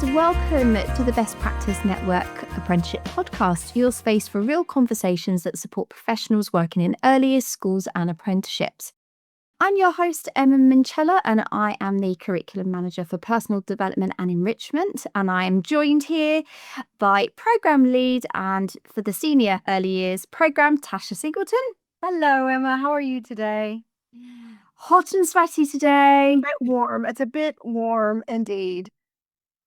and welcome to the Best Practice Network Apprenticeship Podcast, your space for real conversations that support professionals working in early years schools and apprenticeships. I'm your host, Emma Minchella, and I am the Curriculum Manager for Personal Development and Enrichment, and I am joined here by Programme Lead and for the Senior Early Years Programme, Tatia Singleton. Hello, Emma. How are you today? Hot and sweaty today. A bit warm. It's a bit warm indeed.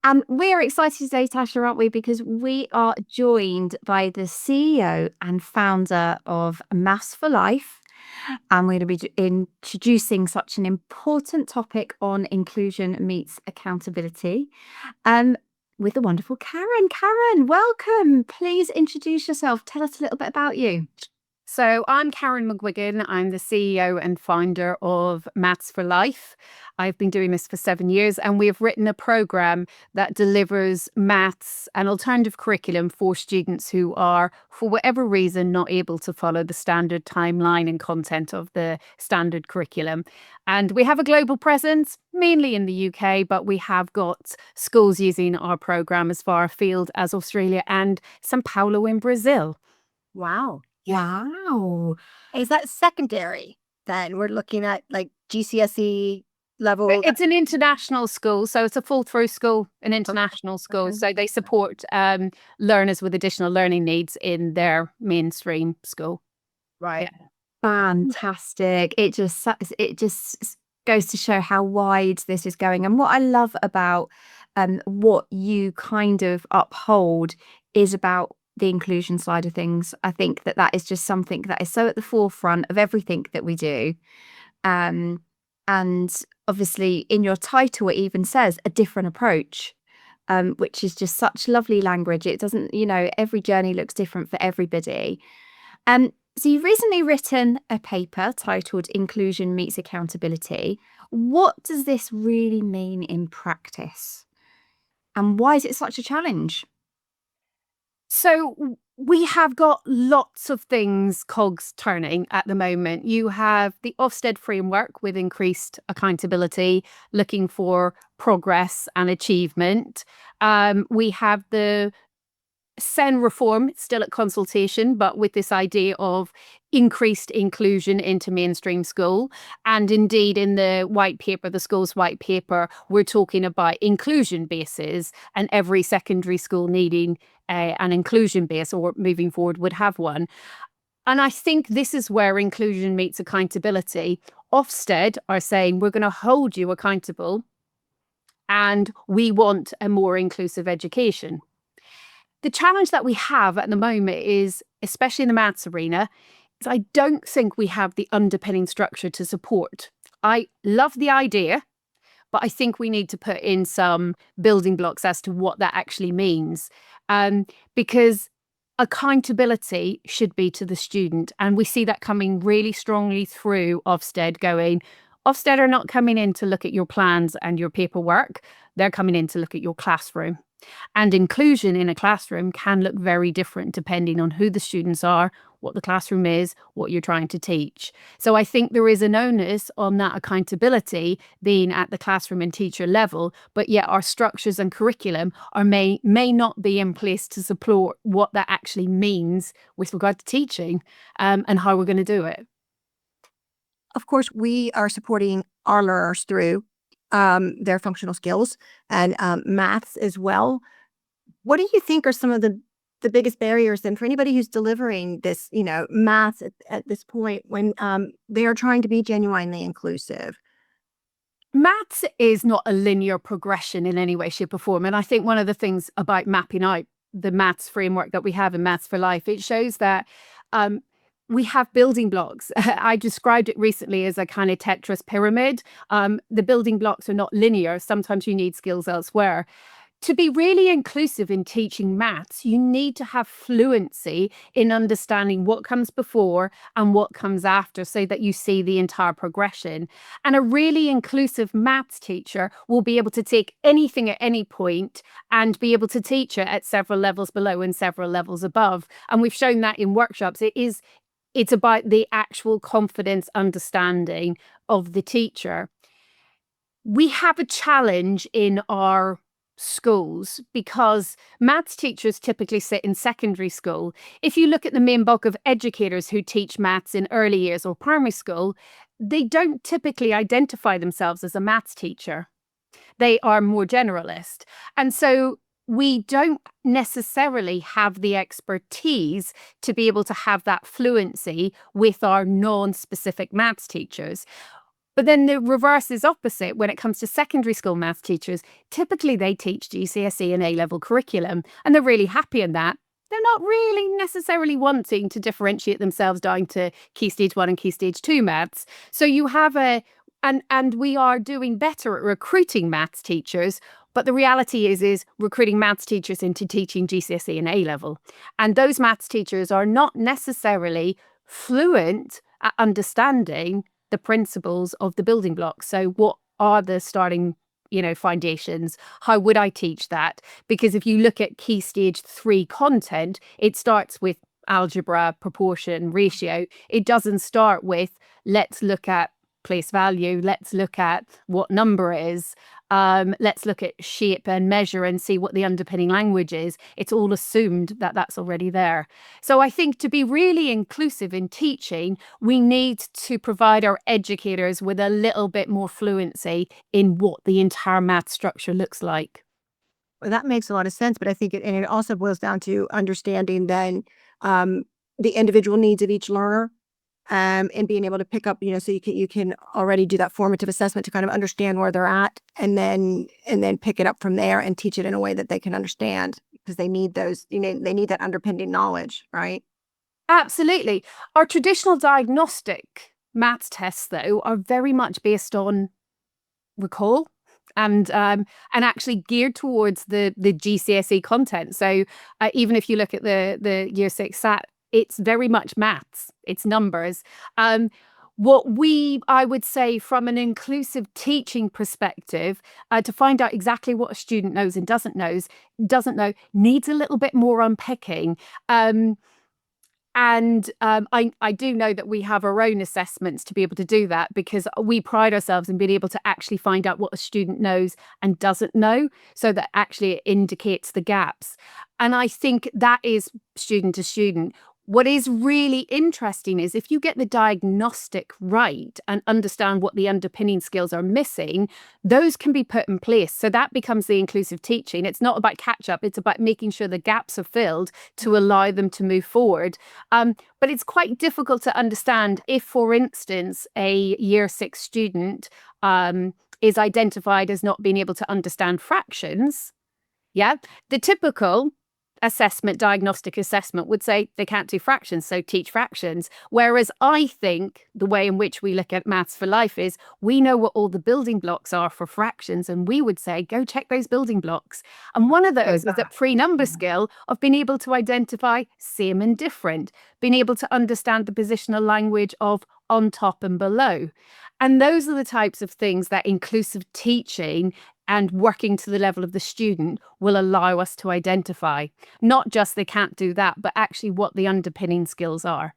And we're excited today, Tatia, aren't we? Because we are joined by the CEO and founder of Maths for Life. And we're going to be introducing such an important topic on inclusion meets accountability with the wonderful Karen. Karen, welcome. Please introduce yourself. Tell us a little bit about you. So I'm Karen McGuigan. I'm the CEO and founder of Maths for Life. I've been doing this for 7 years, and we have written a programme that delivers maths and alternative curriculum for students who are, for whatever reason, not able to follow the standard timeline and content of the standard curriculum. And we have a global presence, mainly in the UK, but we have got schools using our programme as far afield as Australia and São Paulo in Brazil. Wow. Wow. Is that secondary then? We're looking at like GCSE level? It's an international school, so it's a full-through school, an international school. Okay. So they support learners with additional learning needs in their mainstream school. Right. Yeah. Fantastic. It just goes to show how wide this is going. And what I love about what you kind of uphold is about the inclusion side of things. I think that is just something that is so at the forefront of everything that we do. And obviously in your title, it even says a different approach, which is just such lovely language. It doesn't, every journey looks different for everybody. So you've recently written a paper titled Inclusion Meets Accountability. What does this really mean in practice? And why is it such a challenge? So we have got lots of things, cogs turning at the moment. You have the Ofsted framework with increased accountability, looking for progress and achievement. We have the EYSEN reform still at consultation, but with this idea of increased inclusion into mainstream school. And indeed, in the white paper, the school's white paper, we're talking about inclusion bases and every secondary school needing an inclusion base, or moving forward would have one. And I think this is where inclusion meets accountability. Ofsted are saying we're going to hold you accountable and we want a more inclusive education. The challenge that we have at the moment is, especially in the maths arena, is I don't think we have the underpinning structure to support. I love the idea, but I think we need to put in some building blocks as to what that actually means. Because accountability should be to the student. And we see that coming really strongly through Ofsted Ofsted are not coming in to look at your plans and your paperwork. They're coming in to look at your classroom. And inclusion in a classroom can look very different depending on who the students are, what the classroom is, what you're trying to teach. So I think there is an onus on that accountability being at the classroom and teacher level, but yet our structures and curriculum may not be in place to support what that actually means with regard to teaching and how we're going to do it. Of course, we are supporting our learners through their functional skills and maths as well. What do you think are some of the biggest barriers then for anybody who's delivering this, maths at this point when they are trying to be genuinely inclusive? Maths is not a linear progression in any way, shape or form. And I think one of the things about mapping out the maths framework that we have in Maths for Life, it shows that we have building blocks. I described it recently as a kind of Tetris pyramid. The building blocks are not linear. Sometimes you need skills elsewhere. To be really inclusive in teaching maths, you need to have fluency in understanding what comes before and what comes after so that you see the entire progression. And a really inclusive maths teacher will be able to take anything at any point and be able to teach it at several levels below and several levels above. And we've shown that in workshops. It's about the actual confidence understanding of the teacher. We have a challenge in our schools, because maths teachers typically sit in secondary school. If you look at the main bulk of educators who teach maths in early years or primary school, they don't typically identify themselves as a maths teacher. They are more generalist. And so we don't necessarily have the expertise to be able to have that fluency with our non-specific maths teachers. But then the reverse is opposite when it comes to secondary school maths teachers. Typically, they teach GCSE and A-level curriculum, and they're really happy in that. They're not really necessarily wanting to differentiate themselves down to Key Stage 1 and Key Stage 2 maths. So you have and we are doing better at recruiting maths teachers, but the reality is recruiting maths teachers into teaching GCSE and A-level. And those maths teachers are not necessarily fluent at understanding the principles of the building blocks. So what are the starting, foundations? How would I teach that? Because if you look at Key Stage 3 content, it starts with algebra, proportion, ratio. It doesn't start with, let's look at place value, let's look at what number is, let's look at shape and measure and see what the underpinning language is. It's all assumed that that's already there. So I think to be really inclusive in teaching, we need to provide our educators with a little bit more fluency in what the entire math structure looks like. Well, that makes a lot of sense, but I think it also boils down to understanding then the individual needs of each learner. And being able to pick up, so you can already do that formative assessment to kind of understand where they're at, and then pick it up from there and teach it in a way that they can understand, because they need those, they need that underpinning knowledge, right? Absolutely. Our traditional diagnostic maths tests, though, are very much based on recall and actually geared towards the GCSE content. So even if you look at the Year 6 SAT, it's very much maths, it's numbers. I would say from an inclusive teaching perspective, to find out exactly what a student knows and doesn't know, needs a little bit more unpicking. I do know that we have our own assessments to be able to do that, because we pride ourselves in being able to actually find out what a student knows and doesn't know, so that actually it indicates the gaps. And I think that is student to student. What is really interesting is if you get the diagnostic right and understand what the underpinning skills are missing, those can be put in place. So that becomes the inclusive teaching. It's not about catch up. It's about making sure the gaps are filled to allow them to move forward. But it's quite difficult to understand if, for instance, a Year 6 student is identified as not being able to understand fractions. Yeah, the typical diagnostic assessment would say they can't do fractions, so teach fractions. Whereas I think the way in which we look at Maths for Life is we know what all the building blocks are for fractions, and we would say, go check those building blocks. And one of those is that pre-number skill of being able to identify same and different, being able to understand the positional language of on top and below. And those are the types of things that inclusive teaching and working to the level of the student will allow us to identify. Not just they can't do that, but actually what the underpinning skills are.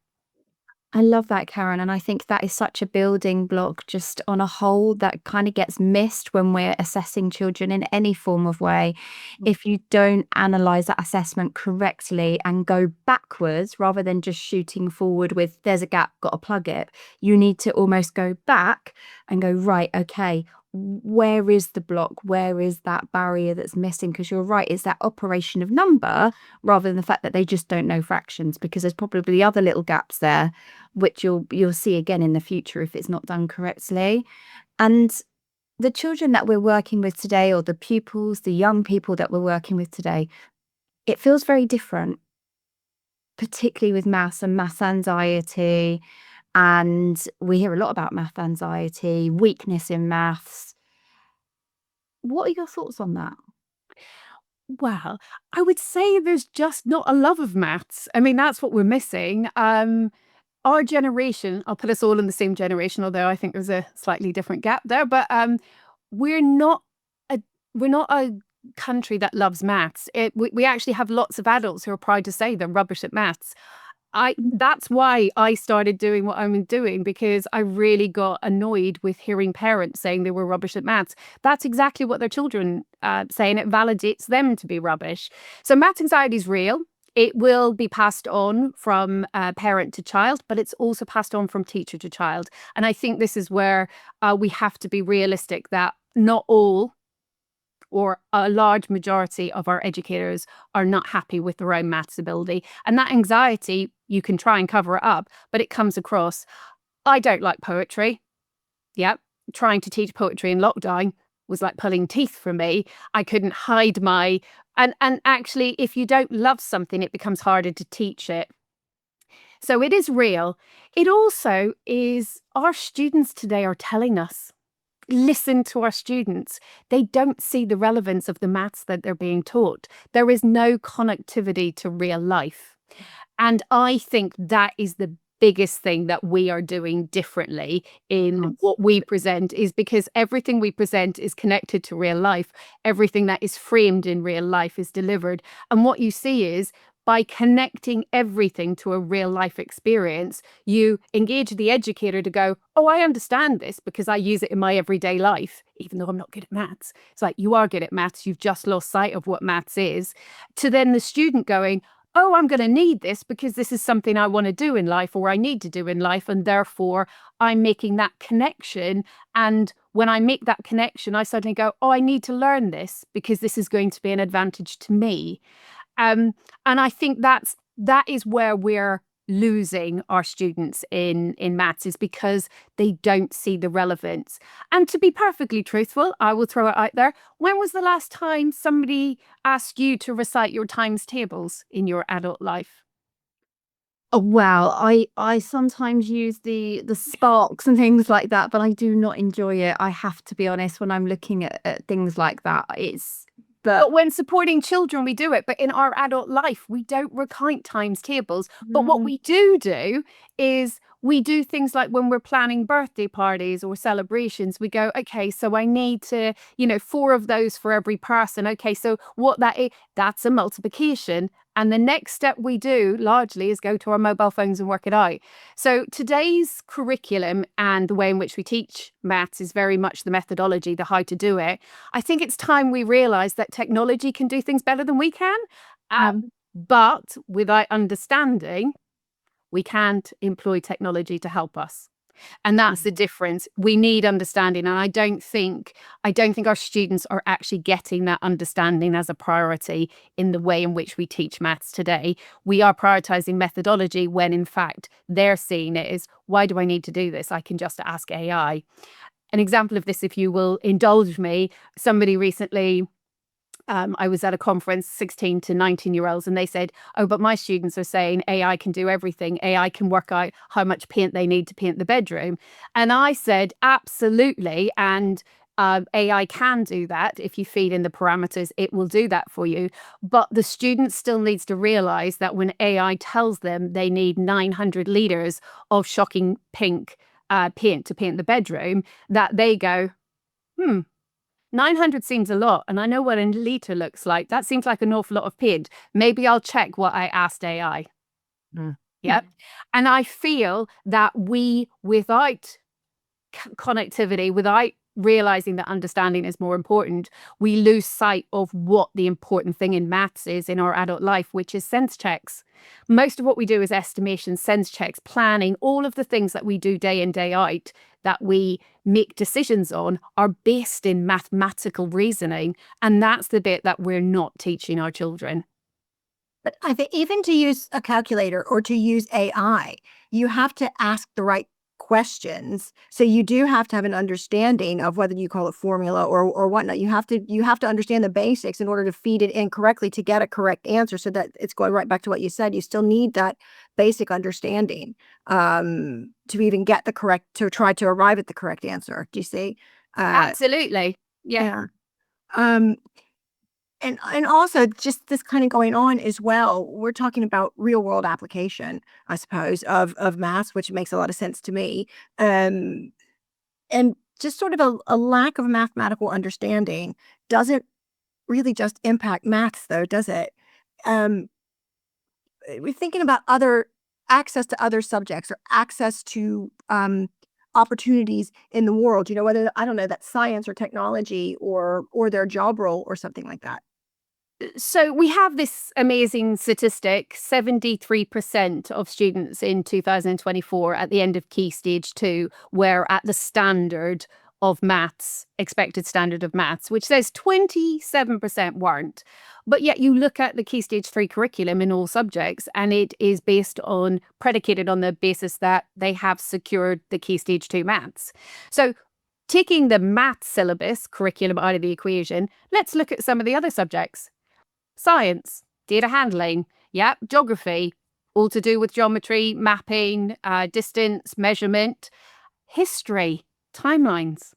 I love that, Karen. And I think that is such a building block just on a whole that kind of gets missed when we're assessing children in any form of way. If you don't analyze that assessment correctly and go backwards rather than just shooting forward with there's a gap, got to plug it, you need to almost go back and go, right, okay, where is the block? Where is that barrier that's missing? Because you're right, it's that operation of number rather than the fact that they just don't know fractions, because there's probably other little gaps there which you'll see again in the future if it's not done correctly. And the children that we're working with today, or the pupils, the young people that we're working with today, it feels very different, particularly with maths and maths anxiety. And we hear a lot about math anxiety, weakness in maths. What are your thoughts on that? Well, I would say there's just not a love of maths. I mean, that's what we're missing. Our generation, I'll put us all in the same generation, although I think there's a slightly different gap there, but we're not a country that loves maths. We actually have lots of adults who are proud to say they're rubbish at maths. That's why I started doing what I'm doing, because I really got annoyed with hearing parents saying they were rubbish at maths. That's exactly what their children say, and it validates them to be rubbish. So maths anxiety is real. It will be passed on from parent to child, but it's also passed on from teacher to child. And I think this is where we have to be realistic that not all, or a large majority of our educators are not happy with their own maths ability. And that anxiety, you can try and cover it up, but it comes across. I don't like poetry. Yep. Trying to teach poetry in lockdown was like pulling teeth for me. I couldn't hide my, and actually, if you don't love something, it becomes harder to teach it. So it is real. It also is, our students today are telling us, listen to our students. They don't see the relevance of the maths that they're being taught. There is no connectivity to real life. And I think that is the biggest thing that we are doing differently in what we present, is because everything we present is connected to real life. Everything that is framed in real life is delivered. And what you see is, by connecting everything to a real life experience, you engage the educator to go, oh, I understand this because I use it in my everyday life, even though I'm not good at maths. It's like, you are good at maths. You've just lost sight of what maths is. To then the student going, oh, I'm going to need this because this is something I want to do in life, or I need to do in life. And therefore, I'm making that connection. And when I make that connection, I suddenly go, oh, I need to learn this because this is going to be an advantage to me. And I think that is where we're losing our students in maths, is because they don't see the relevance. And to be perfectly truthful, I will throw it out there. When was the last time somebody asked you to recite your times tables in your adult life? Oh, well, I sometimes use the sparks and things like that, but I do not enjoy it. I have to be honest, when I'm looking at things like that. But when supporting children, we do it. But in our adult life, we don't recite times tables. But what we do is we do things like when we're planning birthday parties or celebrations, we go, okay, so I need to, 4 of those for every person. Okay, so what that is, that's a multiplication. And the next step we do largely is go to our mobile phones and work it out. So today's curriculum and the way in which we teach maths is very much the methodology, the how to do it. I think it's time we realise that technology can do things better than we can. But without understanding, we can't employ technology to help us. And that's the difference. We need understanding. And I don't think our students are actually getting that understanding as a priority in the way in which we teach maths today. We are prioritizing methodology when in fact they're seeing it as, why do I need to do this? I can just ask AI. An example of this, if you will indulge me, somebody recently, I was at a conference, 16 to 19-year-olds, and they said, oh, but my students are saying AI can do everything. AI can work out how much paint they need to paint the bedroom. And I said, absolutely. And AI can do that. If you feed in the parameters, it will do that for you. But the student still needs to realize that when AI tells them they need 900 liters of shocking pink paint to paint the bedroom, that they go, 900 seems a lot, and I know what a litre looks like. That seems like an awful lot of paint. Maybe I'll check what I asked AI. Yep. And I feel that we, without connectivity, without realizing that understanding is more important, we lose sight of what the important thing in maths is in our adult life, which is sense checks. Most of what we do is estimation, sense checks, planning. All of the things that we do day in, day out, that we make decisions on, are based in mathematical reasoning. And that's the bit that we're not teaching our children. But I think even to use a calculator or to use AI, you have to ask the right questions. So you do have to have an understanding of whether you call it formula or whatnot. You have to understand the basics in order to feed it in correctly to get a correct answer, so that it's going right back to what you said. You still need that basic understanding to even get to try to arrive at the correct answer. Do you see? Absolutely. Yeah. And also just this kind of going on as well, we're talking about real world application, I suppose, of maths, which makes a lot of sense to me. And just sort of a lack of mathematical understanding doesn't really just impact maths, though, does it? We're thinking about other access to other subjects or access to opportunities in the world, whether, I don't know, that's science or technology or their job role or something like that. So we have this amazing statistic, 73% of students in 2024 at the end of Key Stage 2 were at the standard of maths, expected standard of maths, which says 27% weren't. But yet you look at the Key Stage 3 curriculum in all subjects, and it is predicated on the basis that they have secured the Key Stage 2 maths. So taking the maths syllabus curriculum out of the equation, let's look at some of the other subjects. Science, data handling, geography, all to do with geometry, mapping, distance, measurement, history, timelines,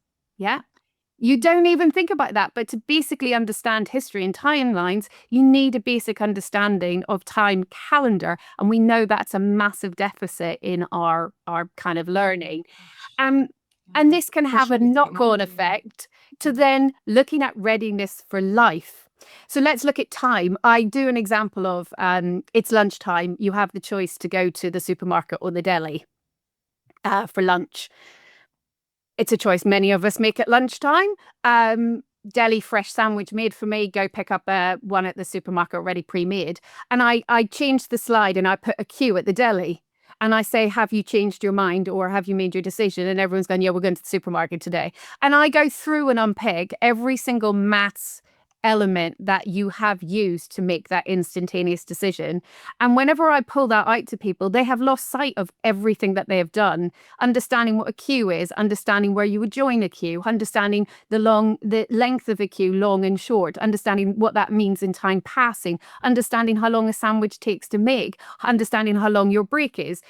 You don't even think about that, but to basically understand history and timelines, you need a basic understanding of time calendar, and we know that's a massive deficit in our kind of learning. And this can have a knock-on effect to then looking at readiness for life. So let's look at time. I do an example of it's lunchtime. You have the choice to go to the supermarket or the deli for lunch. It's a choice many of us make at lunchtime. Deli fresh sandwich made for me, go pick up one at the supermarket already pre-made. And I changed the slide and I put a queue at the deli. And I say, have you changed your mind or have you made your decision? And everyone's going, yeah, we're going to the supermarket today. And I go through and unpeg every single maths element that you have used to make that instantaneous decision. And whenever I pull that out to people, they have lost sight of everything that they have done, understanding what a queue is, understanding where you would join a queue, understanding the length of a queue, long and short, understanding what that means in time passing, understanding how long a sandwich takes to make, understanding how long your break is.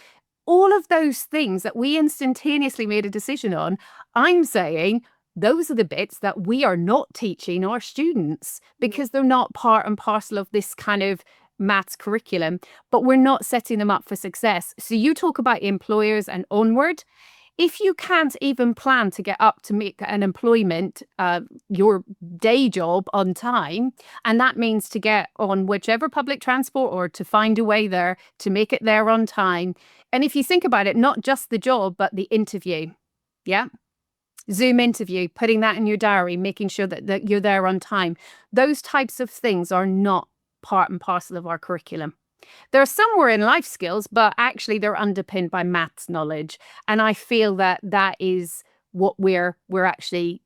All of those things that we instantaneously made a decision on, I'm saying those are the bits that we are not teaching our students because they're not part and parcel of this kind of maths curriculum, but we're not setting them up for success. So you talk about employers and onward. If you can't even plan to get up to make an employment, your day job on time, and that means to get on whichever public transport or to find a way there, to make it there on time. And if you think about it, not just the job, but the interview. Zoom interview, putting that in your diary, making sure that you're there on time. Those types of things are not part and parcel of our curriculum. There are somewhere in life skills, but actually they're underpinned by maths knowledge. And I feel that is what we're actually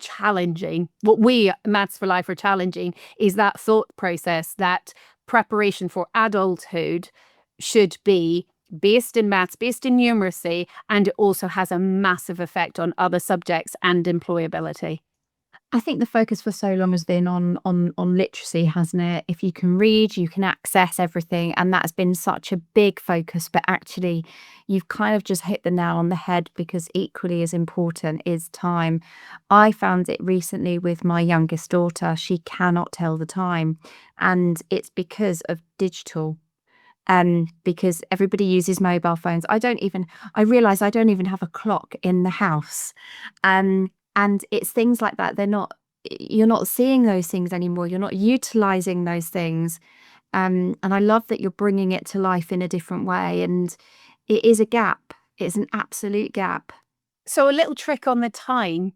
challenging. What we, Maths for Life, are challenging is that thought process, that preparation for adulthood should be based in maths, based in numeracy, and it also has a massive effect on other subjects and employability. I think the focus for so long has been on literacy, hasn't it? If you can read, you can access everything, and that's been such a big focus. But actually, you've kind of just hit the nail on the head, because equally as important is time. I found it recently with my youngest daughter. She cannot tell the time, and it's because of digital. Because everybody uses mobile phones. I realize I don't even have a clock in the house. And it's things like that. You're not seeing those things anymore. You're not utilizing those things. And I love that you're bringing it to life in a different way. And it is a gap. It's an absolute gap. So a little trick on the time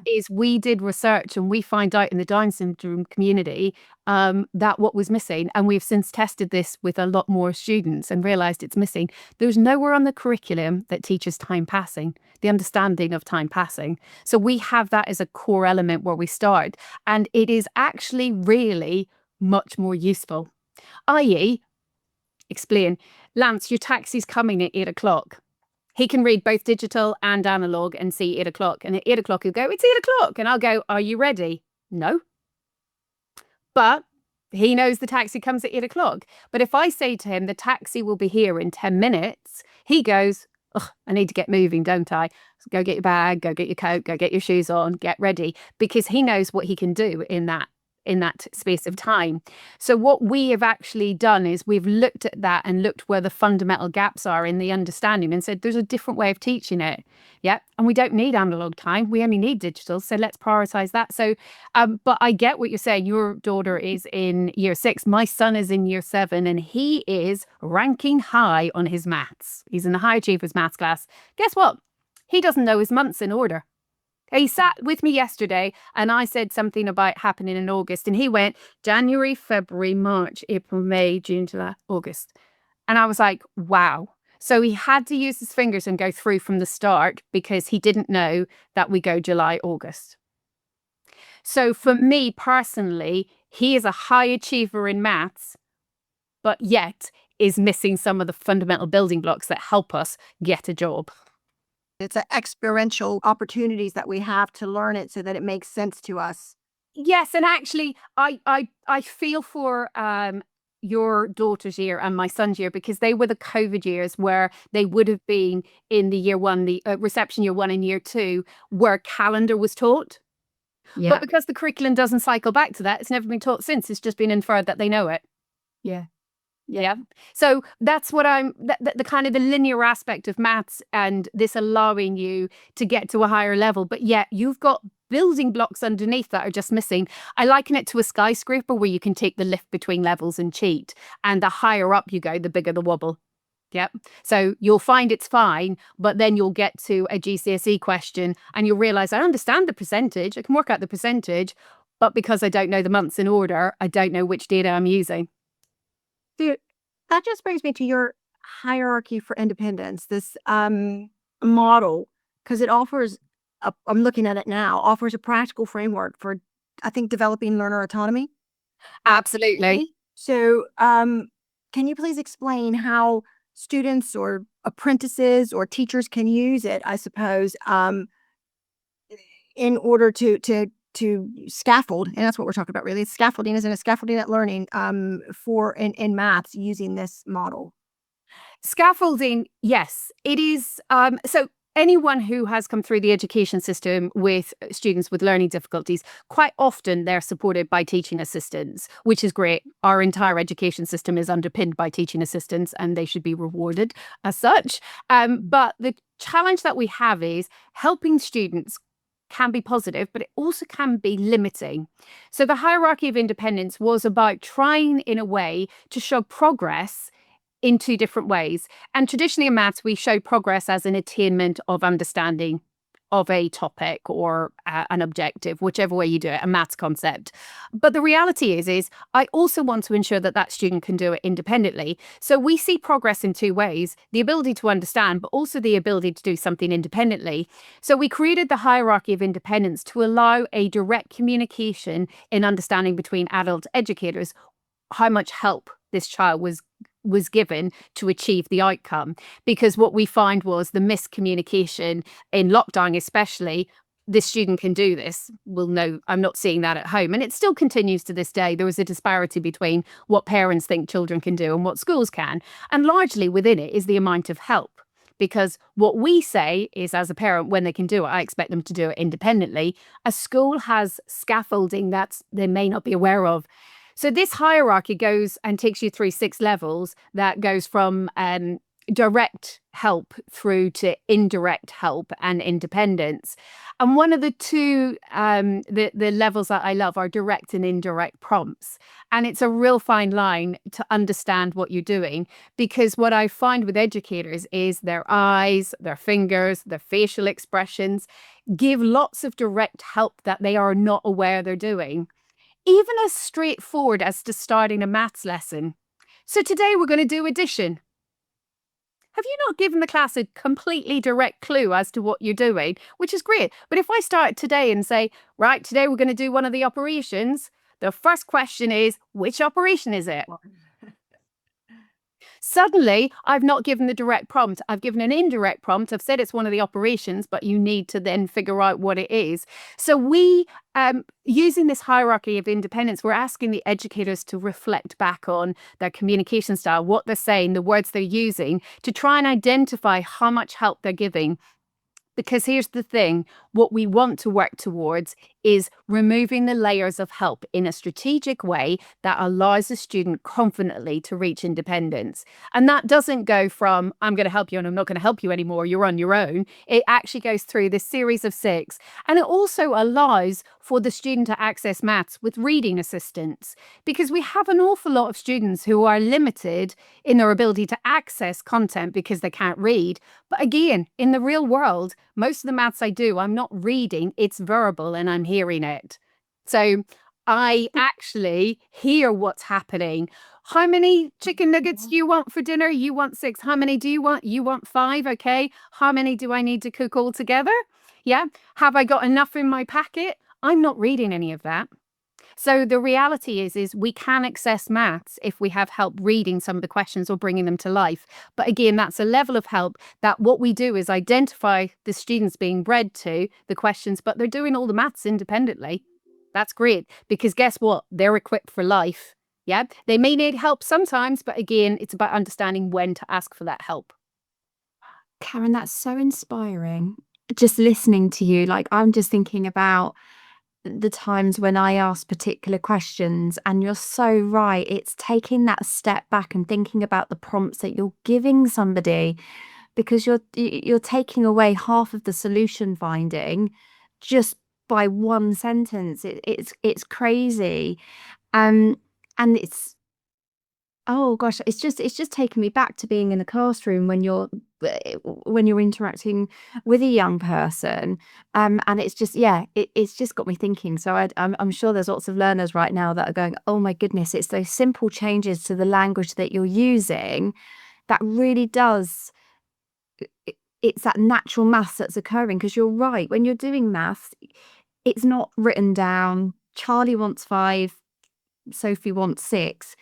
is we did research and we find out in the Down syndrome community that what was missing, and we've since tested this with a lot more students and realized it's missing. There's nowhere on the curriculum that teaches time passing, the understanding of time passing. So we have that as a core element where we start, and it is actually really much more useful. I.e., explain, Lance, your taxi's coming at 8 o'clock. He can read both digital and analog and see 8 o'clock. And at 8 o'clock, he'll go, it's 8 o'clock. And I'll go, are you ready? No. But he knows the taxi comes at 8 o'clock. But if I say to him, the taxi will be here in 10 minutes, he goes, ugh, I need to get moving, don't I? So go get your bag, go get your coat, go get your shoes on, get ready. Because he knows what he can do in that in that space of time. So what we have actually done is we've looked at that and looked where the fundamental gaps are in the understanding and said there's a different way of teaching it. Yeah. And we don't need analog time. We only need digital. So let's prioritize that. So, but I get what you're saying. Your daughter is in year 6. My son is in year 7 and he is ranking high on his maths. He's in the high achievers maths class. Guess what? He doesn't know his months in order. He sat with me yesterday and I said something about happening in August and he went January, February, March, April, May, June, July, August. And I was like, wow. So he had to use his fingers and go through from the start because he didn't know that we go July, August. So for me personally, he is a high achiever in maths, but yet is missing some of the fundamental building blocks that help us get a job. It's an experiential opportunities that we have to learn it so that it makes sense to us. Yes, and actually, I feel for your daughter's year and my son's year because they were the COVID years where they would have been in the year 1, the reception year 1 and year 2, where calendar was taught. Yeah. But because the curriculum doesn't cycle back to that, it's never been taught since. It's just been inferred that they know it. Yeah. Yeah. So that's what the kind of the linear aspect of maths and this allowing you to get to a higher level. But yet you've got building blocks underneath that are just missing. I liken it to a skyscraper where you can take the lift between levels and cheat. And the higher up you go, the bigger the wobble. Yep. So you'll find it's fine, but then you'll get to a GCSE question and you'll realize I understand the percentage. I can work out the percentage, but because I don't know the months in order, I don't know which data I'm using. Dude, that just brings me to your hierarchy for independence, this model, because it offers, I'm looking at it now, offers a practical framework for, I think, developing learner autonomy. Absolutely. So can you please explain how students or apprentices or teachers can use it, I suppose, in order to scaffold, and that's what we're talking about really. It's scaffolding, isn't it? Scaffolding at learning in maths using this model. Scaffolding, yes, it is. So anyone who has come through the education system with students with learning difficulties, quite often they're supported by teaching assistants, which is great. Our entire education system is underpinned by teaching assistants and they should be rewarded as such. But the challenge that we have is helping students can be positive, but it also can be limiting. So the hierarchy of independence was about trying in a way to show progress in 2 different ways. And traditionally in maths, we show progress as an attainment of understanding of a topic or an objective, whichever way you do it, a maths concept. But the reality is I also want to ensure that that student can do it independently. So we see progress in 2 ways, the ability to understand, but also the ability to do something independently. So we created the hierarchy of independence to allow a direct communication in understanding between adult educators how much help this child was given to achieve the outcome. Because what we find was the miscommunication in lockdown, especially, this student can do this. Well, no, I'm not seeing that at home. And it still continues to this day. There is a disparity between what parents think children can do and what schools can. And largely within it is the amount of help. Because what we say is, as a parent, when they can do it, I expect them to do it independently. A school has scaffolding that they may not be aware of. So this hierarchy goes and takes you through 6 levels that goes from direct help through to indirect help and independence. And one of the 2, the levels that I love are direct and indirect prompts. And it's a real fine line to understand what you're doing, because what I find with educators is their eyes, their fingers, their facial expressions give lots of direct help that they are not aware they're doing. Even as straightforward as to starting a maths lesson. So today we're going to do addition. Have you not given the class a completely direct clue as to what you're doing? Which is great. But if I start today and say, right, today we're going to do one of the operations, the first question is, which operation is it? Suddenly, I've not given the direct prompt. I've given an indirect prompt. I've said it's one of the operations, but you need to then figure out what it is. So we, using this hierarchy of independence, we're asking the educators to reflect back on their communication style, what they're saying, the words they're using, to try and identify how much help they're giving. Because here's the thing, what we want to work towards is removing the layers of help in a strategic way that allows the student confidently to reach independence. And that doesn't go from, I'm going to help you and I'm not going to help you anymore, you're on your own. It actually goes through this series of 6. And it also allows for the student to access maths with reading assistance, because we have an awful lot of students who are limited in their ability to access content because they can't read. But again, in the real world, most of the maths I do, I'm not reading, it's verbal and I'm hearing it. So I actually hear what's happening. How many chicken nuggets do you want for dinner? You want 6. How many do you want? You want 5. Okay. How many do I need to cook all together? Yeah. Have I got enough in my packet? I'm not reading any of that. So the reality is we can access maths if we have help reading some of the questions or bringing them to life. But again, that's a level of help that what we do is identify the students being bred to the questions, but they're doing all the maths independently. That's great, because guess what? They're equipped for life. Yeah, they may need help sometimes, but again, it's about understanding when to ask for that help. Karen, that's so inspiring. Just listening to you, like I'm just thinking about the times when I ask particular questions, and you're so right. It's taking that step back and thinking about the prompts that you're giving somebody, because you're taking away half of the solution finding just by one sentence. It's crazy, and it's, oh gosh, it's just taking me back to being in a classroom when you're interacting with a young person, and it's just, yeah, it's just got me thinking. So I'm sure there's lots of learners right now that are going, oh my goodness, it's those simple changes to the language that you're using that really does. It's that natural maths that's occurring, because you're right. When you're doing maths, it's not written down. Charlie wants 5, Sophie wants 6.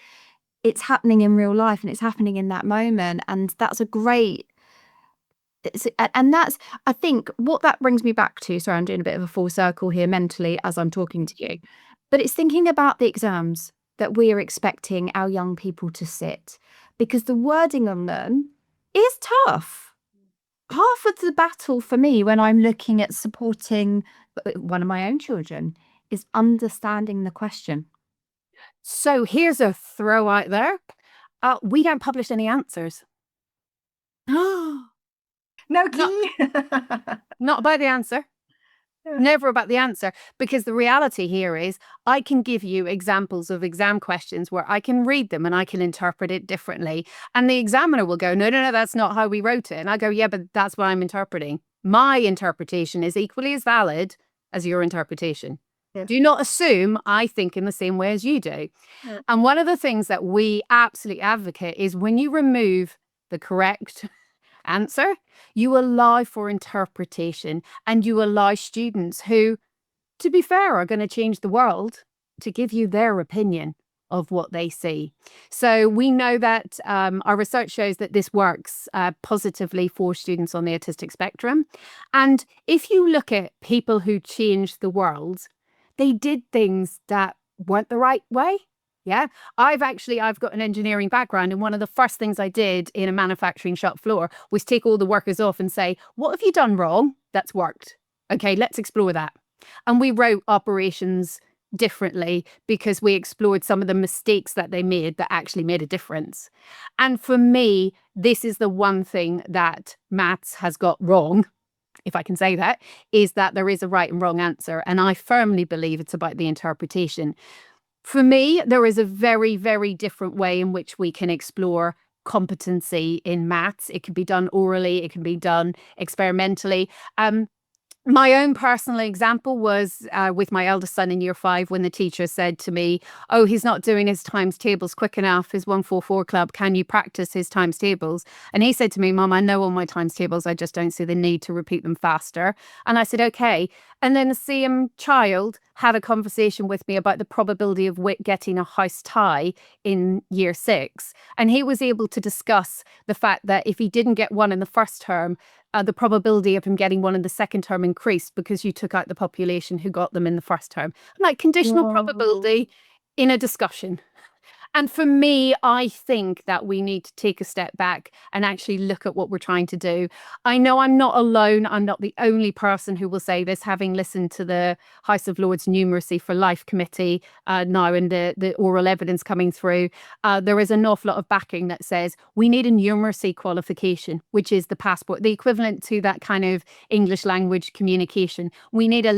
It's happening in real life, and it's happening in that moment, and that's a great. And that's, I think, what that brings me back to. Sorry, I'm doing a bit of a full circle here mentally as I'm talking to you, but it's thinking about the exams that we are expecting our young people to sit, because the wording on them is tough. Half of the battle for me when I'm looking at supporting one of my own children is understanding the question. So here's a throw out there. We don't publish any answers. No key. Not about the answer. Yeah. Never about the answer. Because the reality here is I can give you examples of exam questions where I can read them and I can interpret it differently. And the examiner will go, no, that's not how we wrote it. And I go, yeah, but that's what I'm interpreting. My interpretation is equally as valid as your interpretation. Yeah. Do not assume I think in the same way as you do. Yeah. And one of the things that we absolutely advocate is when you remove the correct answer, you allow for interpretation, and you allow students who, to be fair, are going to change the world to give you their opinion of what they see. So we know that our research shows that this works positively for students on the autistic spectrum. And if you look at people who changed the world, they did things that weren't the right way. Yeah, I've got an engineering background, and one of the first things I did in a manufacturing shop floor was take all the workers off and say, what have you done wrong that's worked? Okay, let's explore that. And we wrote operations differently because we explored some of the mistakes that they made that actually made a difference. And for me, this is the one thing that maths has got wrong, if I can say that, is that there is a right and wrong answer. And I firmly believe it's about the interpretation. For me, there is a very, very different way in which we can explore competency in maths. It can be done orally, it can be done experimentally. My own personal example was with my eldest son in year 5, when the teacher said to me, oh, he's not doing his times tables quick enough, his 144 club, can you practice his times tables? And he said to me, Mum, I know all my times tables, I just don't see the need to repeat them faster. And I said, okay. And then the same child had a conversation with me about the probability of Wit getting a house tie in year 6. And he was able to discuss the fact that if he didn't get one in the first term, the probability of him getting one in the second term increased because you took out the population who got them in the first term. Like conditional probability in a discussion. And for me, I think that we need to take a step back and actually look at what we're trying to do. I know I'm not alone. I'm not the only person who will say this, having listened to the House of Lords Numeracy for Life Committee now and the oral evidence coming through. There is an awful lot of backing that says we need a numeracy qualification, which is the passport, the equivalent to that kind of English language communication. We need a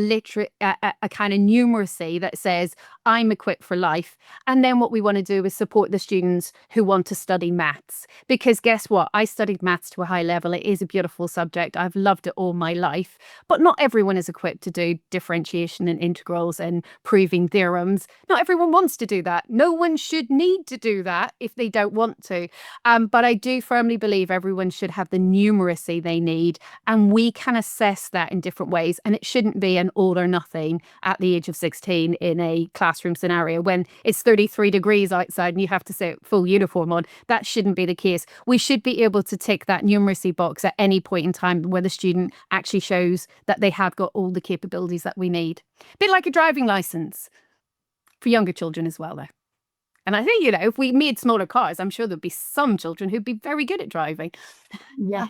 kind of numeracy that says I'm equipped for life. And then what we want to do is support the students who want to study maths. Because guess what? I studied maths to a high level. It is a beautiful subject. I've loved it all my life. But not everyone is equipped to do differentiation and integrals and proving theorems. Not everyone wants to do that. No one should need to do that if they don't want to. But I do firmly believe everyone should have the numeracy they need. And we can assess that in different ways. And it shouldn't be an all or nothing at the age of 16 in a classroom scenario when it's 33 degrees outside and you have to sit full uniform on. That shouldn't be the case. We should be able to tick that numeracy box at any point in time where the student actually shows that they have got all the capabilities that we need. A bit like a driving license for younger children as well, though. And I think, if we made smaller cars, I'm sure there'd be some children who'd be very good at driving. Yeah.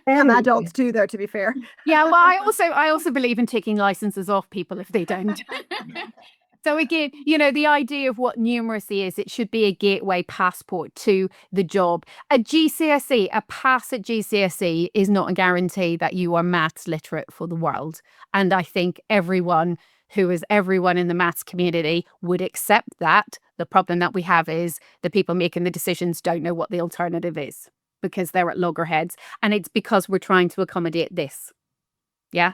And adults too, though, to be fair. Yeah, well, I also believe in taking licenses off people if they don't. So again, the idea of what numeracy is, it should be a gateway passport to the job. A GCSE, a pass at GCSE is not a guarantee that you are maths literate for the world. And I think everyone in the maths community would accept that. The problem that we have is the people making the decisions don't know what the alternative is because they're at loggerheads. And it's because we're trying to accommodate this. Yeah.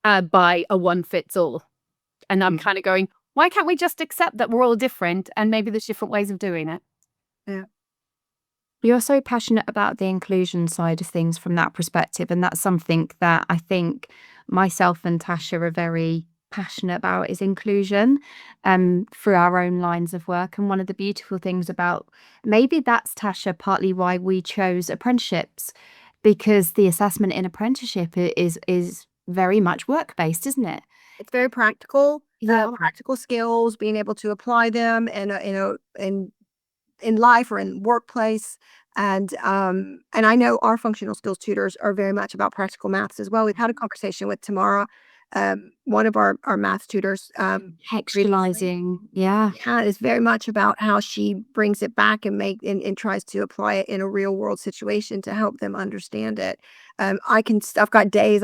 By a one fits all. And I'm kind of going, why can't we just accept that we're all different and maybe there's different ways of doing it? Yeah. You're so passionate about the inclusion side of things from that perspective. And that's something that I think myself and Tasha are very passionate about is inclusion through our own lines of work. And one of the beautiful things about maybe that's, Tasha, partly why we chose apprenticeships, because the assessment in apprenticeship is very much work-based, isn't it? It's very practical. Yeah. Practical skills, being able to apply them in life or in workplace. And I know our functional skills tutors are very much about practical maths as well. We've had a conversation with Tamara, one of our math tutors. Textualizing. Yeah. Yeah, it's very much about how she brings it back and tries to apply it in a real world situation to help them understand it. I've got days,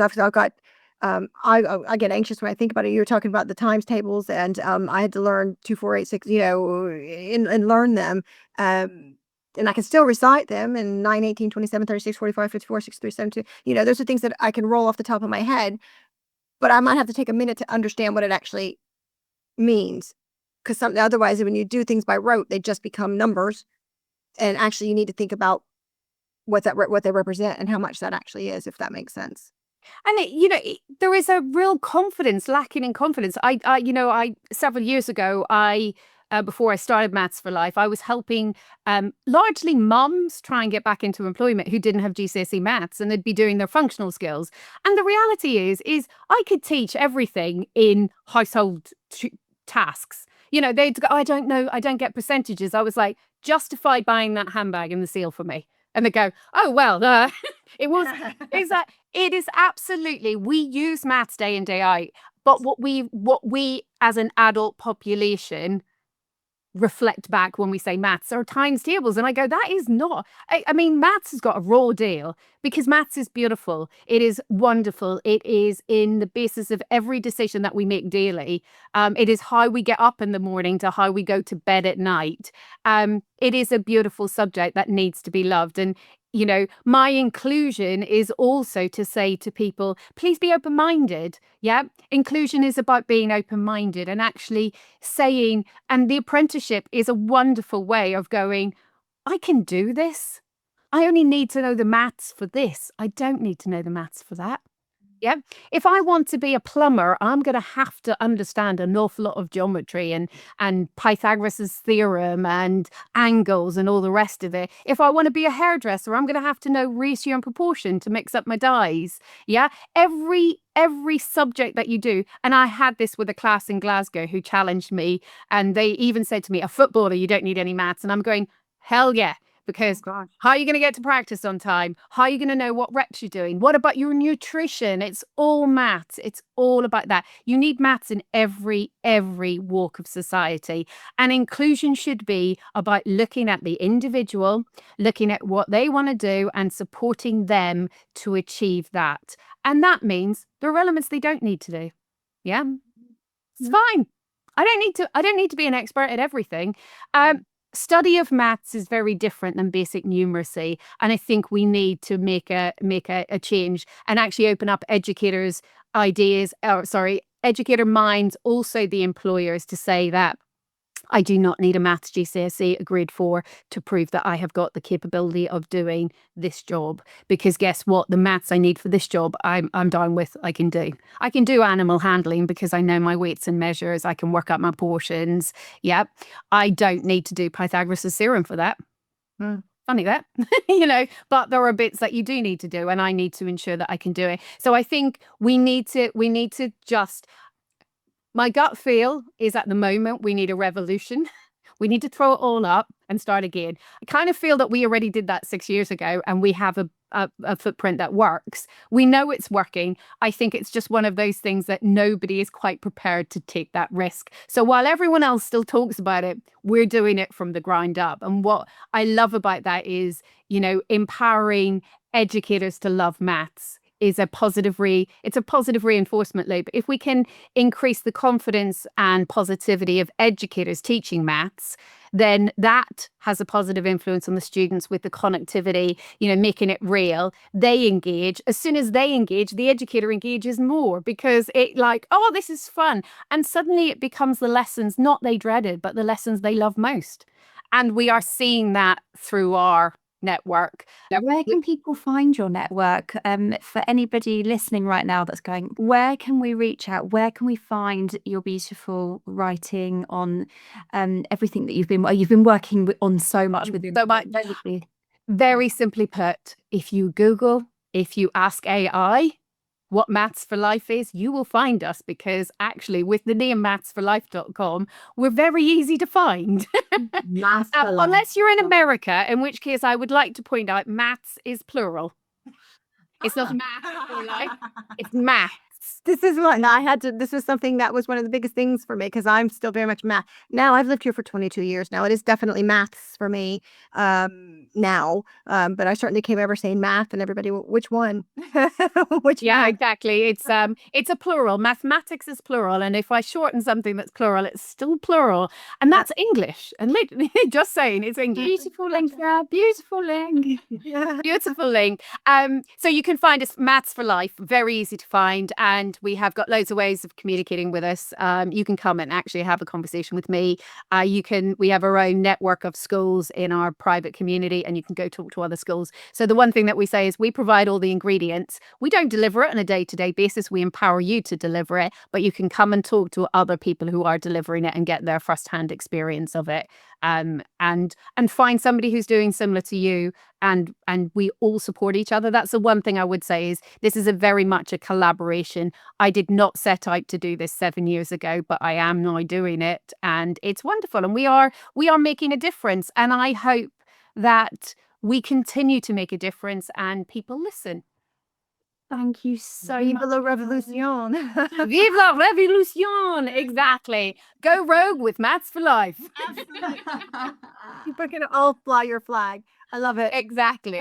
I get anxious when I think about it. You were talking about the times tables, and I had to learn 2, 4, 8, 6, and learn them. And I can still recite them in 9, 18, 27, 36, 45, 54, 63, 72. Those are things that I can roll off the top of my head, but I might have to take a minute to understand what it actually means. Because otherwise, when you do things by rote, they just become numbers. And actually, you need to think about what they represent and how much that actually is, if that makes sense. And there is a real lacking in confidence. I several years ago, before I started Maths for Life, I was helping largely mums try and get back into employment who didn't have GCSE maths, and they'd be doing their functional skills. And the reality is I could teach everything in household tasks. They'd go, I don't know, I don't get percentages. I was like, justify buying that handbag in the sale for me. And they go, oh, well, it is absolutely, we use maths day in, day out. But what we as an adult population reflect back when we say maths are times tables. And I go, that is not, I mean, maths has got a raw deal because maths is beautiful. It is wonderful. It is in the basis of every decision that we make daily. It is how we get up in the morning to how we go to bed at night. It is a beautiful subject that needs to be loved. And my inclusion is also to say to people, please be open-minded. Yeah. Inclusion is about being open-minded and actually saying, and the apprenticeship is a wonderful way of going, I can do this. I only need to know the maths for this. I don't need to know the maths for that. Yeah. If I want to be a plumber, I'm going to have to understand an awful lot of geometry and Pythagoras' theorem and angles and all the rest of it. If I want to be a hairdresser, I'm going to have to know ratio and proportion to mix up my dyes. Yeah. Every subject that you do. And I had this with a class in Glasgow who challenged me, and they even said to me, a footballer, you don't need any maths. And I'm going, hell yeah. Because how are you going to get to practice on time? How are you going to know what reps you're doing? What about your nutrition? It's all maths. It's all about that. You need maths in every walk of society. And inclusion should be about looking at the individual, looking at what they want to do and supporting them to achieve that. And that means there are elements they don't need to do. Yeah. It's fine. I don't need to be an expert at everything. Study of maths is very different than basic numeracy, and I think we need to make a change and actually open up educators' educator minds, also the employers, to say that I do not need a maths GCSE, a grade 4, to prove that I have got the capability of doing this job. Because guess what? The maths I need for this job, I'm down with. I can do animal handling because I know my weights and measures. I can work out my portions. Yep. I don't need to do Pythagoras' theorem for that. Funny that, but there are bits that you do need to do, and I need to ensure that I can do it. So I think we need to just. My gut feel is at the moment we need a revolution. We need to throw it all up and start again. I kind of feel that we already did that 6 years ago, and we have a footprint that works. We know it's working. I think it's just one of those things that nobody is quite prepared to take that risk. So while everyone else still talks about it, we're doing it from the ground up. And what I love about that is, empowering educators to love maths is a positive reinforcement loop. If we can increase the confidence and positivity of educators teaching maths, then that has a positive influence on the students with the connectivity, making it real. They engage. As soon as they engage, the educator engages more, because this is fun. And suddenly it becomes the lessons, not they dreaded, but the lessons they love most. And we are seeing that through our network. Where can people find your network? For anybody listening right now that's going, where can we reach out? Where can we find your beautiful writing on everything that you've been working on so much with? Very simply put, if you ask AI what Maths for Life is, you will find us, because actually with the name mathsforlife.com, we're very easy to find. Unless you're in America, in which case I would like to point out maths is plural. It's not math for life, it's maths. This is something that was one of the biggest things for me, because I'm still very much math. Now I've lived here for 22 years now. It is definitely maths for me now. But I certainly came over saying math, and everybody, which one? Exactly. It's a plural. Mathematics is plural. And if I shorten something that's plural, it's still plural. And that's English. And just saying, it's English. Beautiful link, beautiful link. Beautiful link. So you can find us, Maths for Life, very easy to find. And we have got loads of ways of communicating with us. You can come and actually have a conversation with me. We have our own network of schools in our private community, and you can go talk to other schools. So the one thing that we say is we provide all the ingredients. We don't deliver it on a day-to-day basis. We empower you to deliver it, but you can come and talk to other people who are delivering it and get their first-hand experience of it. And find somebody who's doing similar to you, and we all support each other. That's the one thing I would say, is this is a very much a collaboration. I did not set out to do this 7 years ago, but I am now doing it, and it's wonderful. And we are making a difference, and I hope that we continue to make a difference and people listen. Thank you so Vive much. la revolution. Vive la revolution! Exactly. Go rogue with Maths for Life. People can all fly your flag. I love it. Exactly.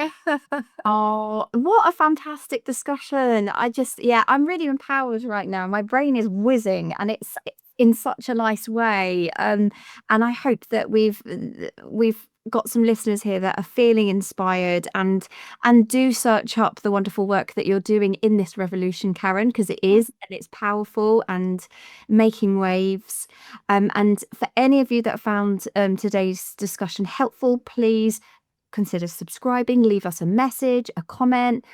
Oh, what a fantastic discussion. I'm really empowered right now. My brain is whizzing, and it's in such a nice way. And I hope that we've got some listeners here that are feeling inspired, and do search up the wonderful work that you're doing in this revolution, Karen, because it is, and it's powerful and making waves. And for any of you that found today's discussion helpful, please consider subscribing, leave us a message, a comment.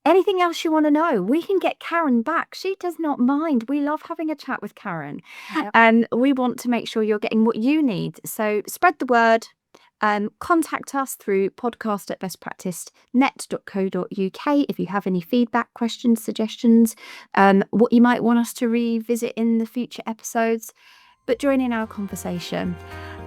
anything else you want to know, we can get Karen back. She does not mind. We love having a chat with Karen. Yep. And we want to make sure you're getting what you need. So spread the word. Contact us through podcast@bestpracticenet.co.uk if you have any feedback, questions, suggestions, what you might want us to revisit in the future episodes. But join in our conversation.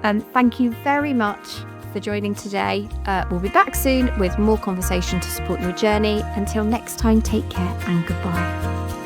Thank you very much for joining today. We'll be back soon with more conversation to support your journey. Until next time, take care and goodbye.